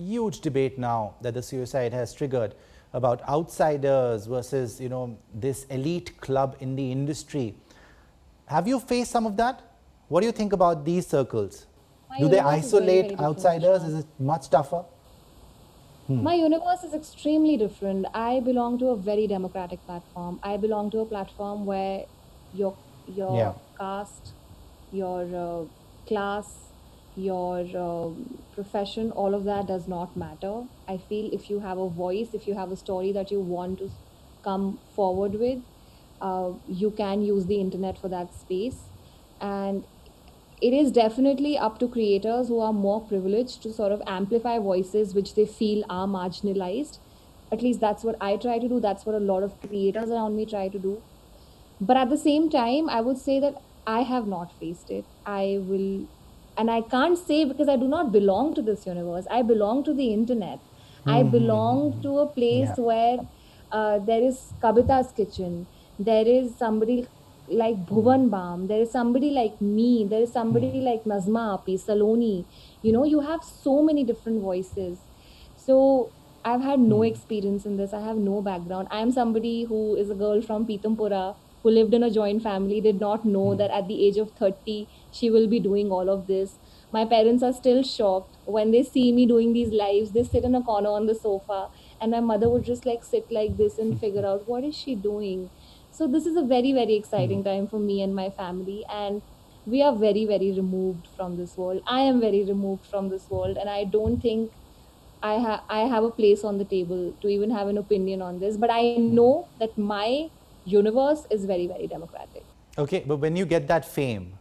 huge debate now that the suicide has triggered about outsiders versus, this elite club in the industry. Have you faced some of that? What do you think about these circles? Do they isolate outsiders? Is it much tougher? My universe is extremely different. I belong to a very democratic platform. I belong to a platform where your Yeah. caste, your class, your profession, all of that does not matter. I feel if you have a voice, if you have a story that you want to come forward with, you can use the internet for that space. And it is definitely up to creators who are more privileged to sort of amplify voices which they feel are marginalized. At least that's what I try to do. That's what a lot of creators around me try to do. But at the same time, I would say that I have not faced it. I will, and I can't say because I do not belong to this universe. I belong to the internet. I belong to a place Yeah. where there is Kabita's kitchen. There is somebody like Bhuvan Bam. There is somebody like me. There is somebody like Nazma Api, Saloni. You have so many different voices. So I've had no experience in this. I have no background. I am somebody who is a girl from Pitampura who lived in a joint family, did not know that at the age of 30, she will be doing all of this. My parents are still shocked. When they see me doing these lives, they sit in a corner on the sofa, and my mother would just like sit like this and figure out what is she doing. So this is a very, very exciting time for me and my family. And we are very, very removed from this world. I am very removed from this world. And I don't think I have a place on the table to even have an opinion on this, but I know that my universe is very, very democratic. Okay, but when you get that fame,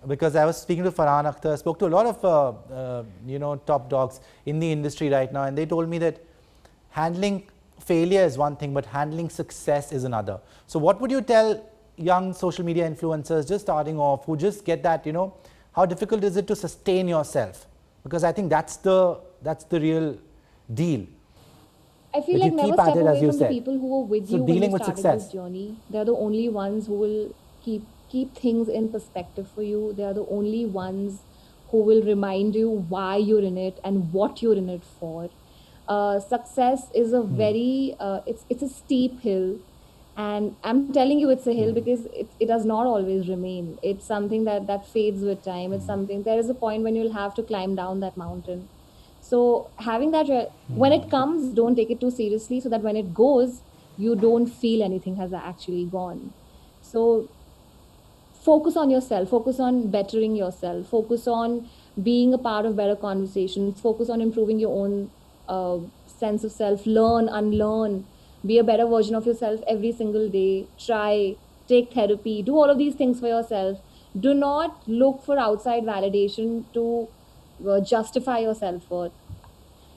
because I was speaking to Farhan Akhtar, spoke to a lot of top dogs in the industry right now, and they told me that handling failure is one thing, but handling success is another. So what would you tell young social media influencers just starting off who just get that, how difficult is it to sustain yourself? Because I think that's the real deal. I feel That like you never keep at step it, as away you from the said. people who were with So you when you dealing with started this success. journey. They're the only ones who will keep things in perspective for you. They are the only ones who will remind you why you're in it and what you're in it for. Success is a very it's a steep hill, and I'm telling you it's a hill because it does not always remain. It's something that fades with time. It's something, there is a point when you'll have to climb down that mountain. So having that when it comes, don't take it too seriously, so that when it goes, you don't feel anything has actually gone. So focus on yourself, focus on bettering yourself, focus on being a part of better conversations, focus on improving your own sense of self, learn, unlearn, be a better version of yourself every single day, try, take therapy, do all of these things for yourself. Do not look for outside validation to justify your self-worth.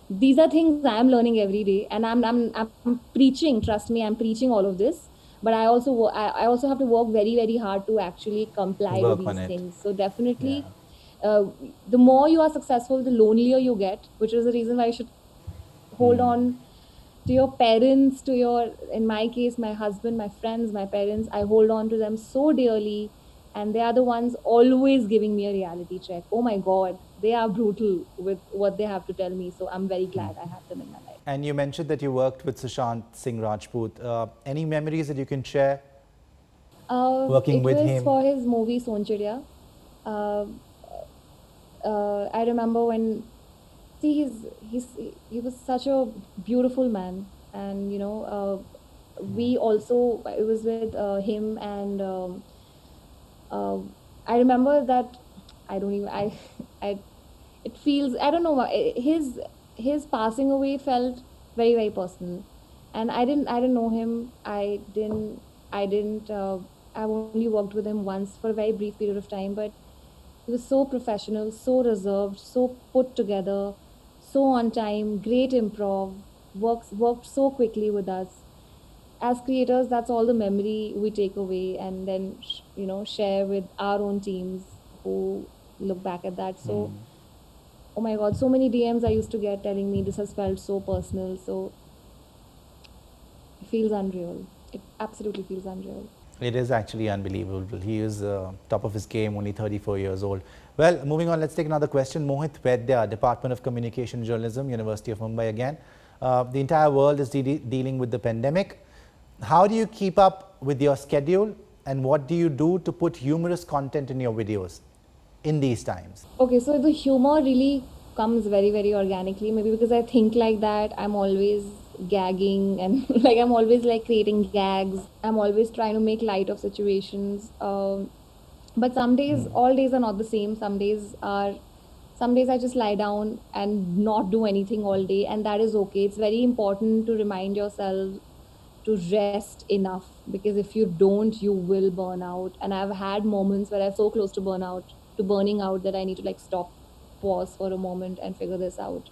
These are things I'm learning every day, and I'm preaching, trust me, I'm preaching all of this. But I also have to work very, very hard to actually comply to Work on these it. things. So Yeah. definitely, uh, the more you are successful, the lonelier you get, which is the reason why you should hold on to your parents, to your, in my case, my husband, my friends, my parents. I hold on to them so dearly, and they are the ones always giving me a reality check. Oh my God, they are brutal with what they have to tell me. So I'm very glad I have them in my life. And you mentioned that you worked with Sushant Singh Rajput. Any memories that you can share working It with was him? for his movie Sonichiriya. Uh, I remember when, see, he was such a beautiful man, and we also, it was with him, and uh, I remember that, I don't even I it feels, I don't know his passing away felt very, very personal, and I didn't know him. I didn't I've only worked with him once for a very brief period of time, but he was so professional, so reserved, so put together, so on time, great improv, worked so quickly with us. As creators, that's all the memory we take away, and then share with our own teams who look back at that. So, oh my God, so many DMs I used to get telling me this has felt so personal. So it feels unreal. It absolutely feels unreal. It is actually unbelievable. He is top of his game, only 34 years old. Well, moving on, let's take another question. Mohit Vaidya, Department of Communication Journalism, University of Mumbai again. The entire world is dealing with the pandemic. How do you keep up with your schedule, and what do you do to put humorous content in your videos in these times? Okay, so the humor really comes very, very organically. Maybe because I think like that, I'm always gagging and like I'm always like creating gags. I'm always trying to make light of situations. But some days, all days are not the same. Some days I just lie down and not do anything all day, and that is okay. It's very important to remind yourself to rest enough, because if you don't, you will burn out. And I've had moments where I'm so close to burning out, that I need to like stop, pause for a moment and figure this out.